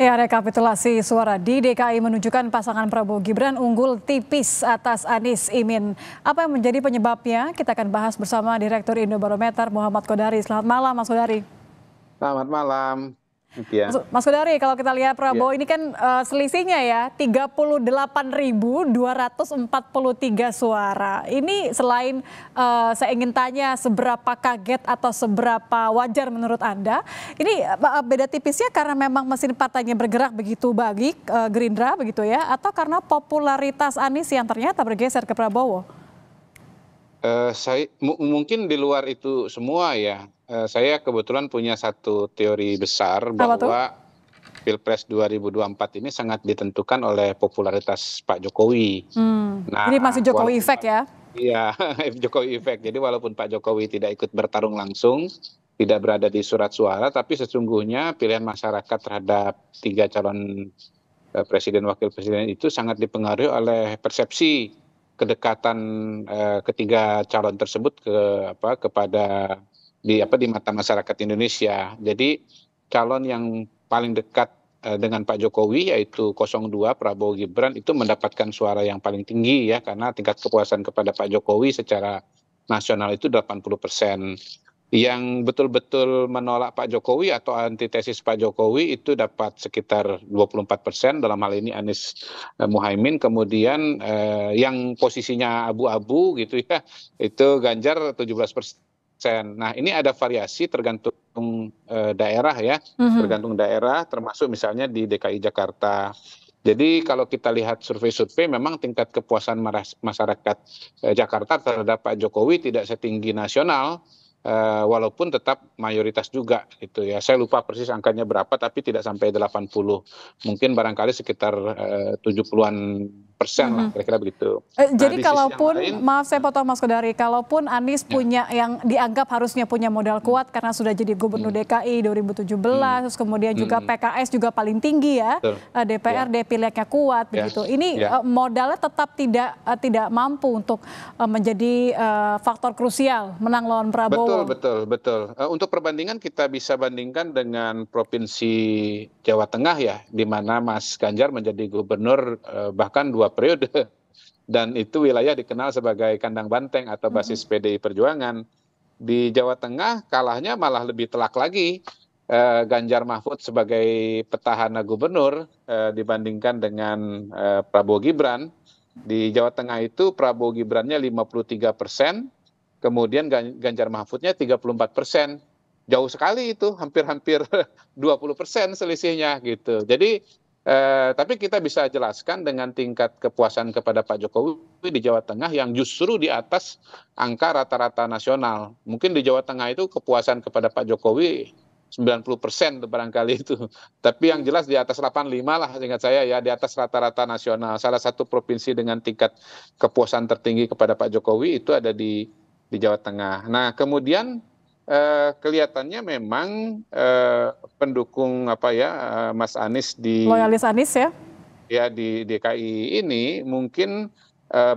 Ya, rekapitulasi suara di DKI menunjukkan pasangan Prabowo Gibran unggul tipis atas Anies Imin. Apa yang menjadi penyebabnya? Kita akan bahas bersama Direktur Indobarometer Muhammad Kodari. Selamat malam, Mas Kodari. Selamat malam, Mutia. Mas Kodari, kalau kita lihat Prabowo Ya. ini kan selisihnya ya 38.243 suara. Ini selain saya ingin tanya seberapa kaget atau seberapa wajar menurut Anda, ini beda tipisnya karena memang mesin partainya bergerak begitu bagi Gerindra begitu ya, atau karena popularitas Anies yang ternyata bergeser ke Prabowo? Mungkin di luar itu semua ya. Saya kebetulan punya satu teori besar Apa tuh? bahwa Pilpres 2024 ini sangat ditentukan oleh popularitas Pak Jokowi. Jadi masih Nah, Jokowi efek ya? iya, Jokowi efek. Jadi walaupun Pak Jokowi tidak ikut bertarung langsung, tidak berada di surat suara, tapi sesungguhnya pilihan masyarakat terhadap tiga calon presiden wakil presiden itu sangat dipengaruhi oleh persepsi kedekatan ketiga calon tersebut kepada di mata masyarakat Indonesia. Jadi calon yang paling dekat dengan Pak Jokowi yaitu 02 Prabowo Gibran itu mendapatkan suara yang paling tinggi ya, karena tingkat kepuasan kepada Pak Jokowi secara nasional itu 80%. Yang betul-betul menolak Pak Jokowi atau antitesis Pak Jokowi itu dapat sekitar 24%, dalam hal ini Anies Muhaimin. Kemudian yang posisinya abu-abu gitu ya, itu Ganjar 17%. Nah, ini ada variasi tergantung daerah ya, tergantung daerah, termasuk misalnya di DKI Jakarta. Jadi kalau kita lihat survei-survei, memang tingkat kepuasan masyarakat Jakarta terhadap Pak Jokowi tidak setinggi nasional, walaupun tetap mayoritas juga gitu ya. Saya lupa persis angkanya berapa, tapi tidak sampai 80. Mungkin barangkali sekitar 70-an% lah, kira-kira begitu. Nah, Jadi di sisi yang kalaupun, lain, maaf saya potong Mas Kodari, kalaupun Anies ya, punya yang dianggap harusnya punya modal kuat karena sudah jadi gubernur DKI 2017, terus kemudian juga PKS juga paling tinggi ya, betul, ya, DPRD pileknya kuat ya, begitu. Ini ya. modalnya tetap tidak mampu untuk menjadi faktor krusial menang lawan Betul, Prabowo. betul, betul. Untuk perbandingan kita bisa bandingkan dengan Provinsi Jawa Tengah ya, di mana Mas Ganjar menjadi gubernur bahkan 2 periode. Dan itu wilayah dikenal sebagai kandang banteng atau basis PDI Perjuangan. Di Jawa Tengah kalahnya malah lebih telak lagi. Ganjar Mahfud sebagai petahana gubernur dibandingkan dengan Prabowo Gibran. Di Jawa Tengah itu Prabowo Gibrannya 53%, kemudian Ganjar Mahfudnya 34%. Jauh sekali itu, hampir-hampir 20% selisihnya gitu. Jadi tapi kita bisa jelaskan dengan tingkat kepuasan kepada Pak Jokowi di Jawa Tengah yang justru di atas angka rata-rata nasional. Mungkin di Jawa Tengah itu kepuasan kepada Pak Jokowi 90% barangkali itu. Tapi yang jelas di atas 85 lah, ingat saya ya, di atas rata-rata nasional. Salah satu provinsi dengan tingkat kepuasan tertinggi kepada Pak Jokowi itu ada di Jawa Tengah. Nah, kemudian kelihatannya memang pendukung Mas Anies Loyalis Anies ya? di DKI ini mungkin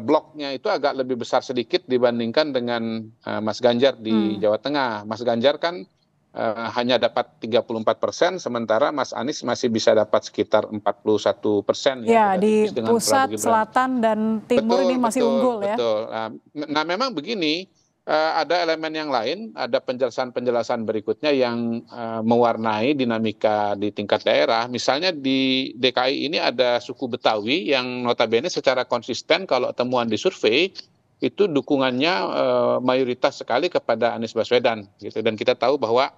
bloknya itu agak lebih besar sedikit dibandingkan dengan Mas Ganjar di Jawa Tengah. Mas Ganjar kan hanya dapat 34%, sementara Mas Anies masih bisa dapat sekitar 41% ya, Ya, beda di tipis dengan pusat, Prabowo Gibran. selatan, dan timur Betul, ini masih betul, unggul ya? betul. Nah, memang begini, ada elemen yang lain, ada penjelasan-penjelasan berikutnya yang mewarnai dinamika di tingkat daerah. Misalnya di DKI ini ada suku Betawi yang notabene secara konsisten kalau temuan di survei itu dukungannya mayoritas sekali kepada Anies Baswedan gitu. Dan kita tahu bahwa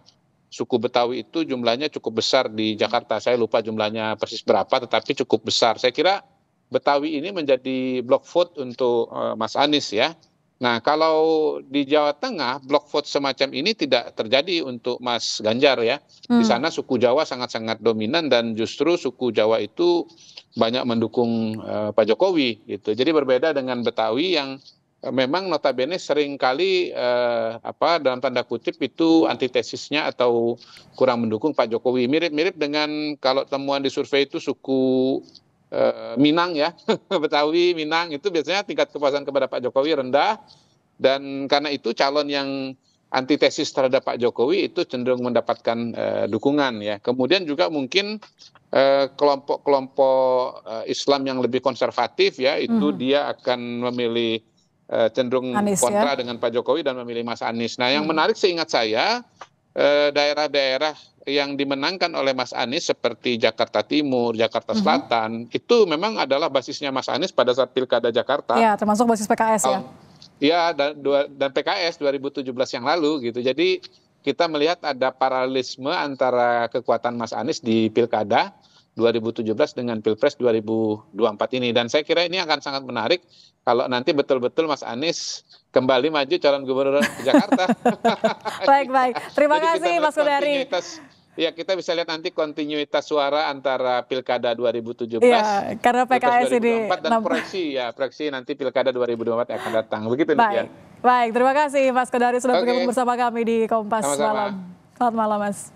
suku Betawi itu jumlahnya cukup besar di Jakarta. Saya lupa jumlahnya persis berapa, tetapi cukup besar. Saya kira Betawi ini menjadi block vote untuk Mas Anies ya. Nah, kalau di Jawa Tengah, block vote semacam ini tidak terjadi untuk Mas Ganjar ya. Di sana suku Jawa sangat-sangat dominan dan justru suku Jawa itu banyak mendukung Pak Jokowi gitu. Jadi berbeda dengan Betawi yang memang notabene seringkali dalam tanda kutip itu antitesisnya atau kurang mendukung Pak Jokowi. Mirip-mirip dengan kalau temuan di survei itu suku Minang ya, Betawi, Minang itu biasanya tingkat kepuasan kepada Pak Jokowi rendah, dan karena itu calon yang antitesis terhadap Pak Jokowi itu cenderung mendapatkan dukungan ya. Kemudian juga mungkin kelompok-kelompok Islam yang lebih konservatif ya, itu dia akan memilih cenderung Anies, kontra ya? dengan Pak Jokowi dan memilih Mas Anies. Nah, yang menarik seingat saya daerah-daerah yang dimenangkan oleh Mas Anies seperti Jakarta Timur, Jakarta Selatan, itu memang adalah basisnya Mas Anies pada saat Pilkada Jakarta. Ya, termasuk basis PKS ya. Ya, dan PKS 2017 yang lalu gitu. Jadi kita melihat ada paralelisme antara kekuatan Mas Anies di Pilkada 2017 dengan Pilpres 2024 ini. Dan saya kira ini akan sangat menarik kalau nanti betul-betul Mas Anies kembali maju calon gubernur Jakarta. Baik, baik. Terima Jadi kita kasih melihat Mas Kodari. Ya, kita bisa lihat nanti kontinuitas suara antara Pilkada 2017, Iya, karena Pilpres PKS ini 2024 dan proyeksi nanti Pilkada 2024 yang akan datang. Begitu baik. ya. Baik, terima kasih Mas Kodari sudah bergabung Oke. bersama kami di Kompas Sama-sama. Malam. Selamat malam, Mas.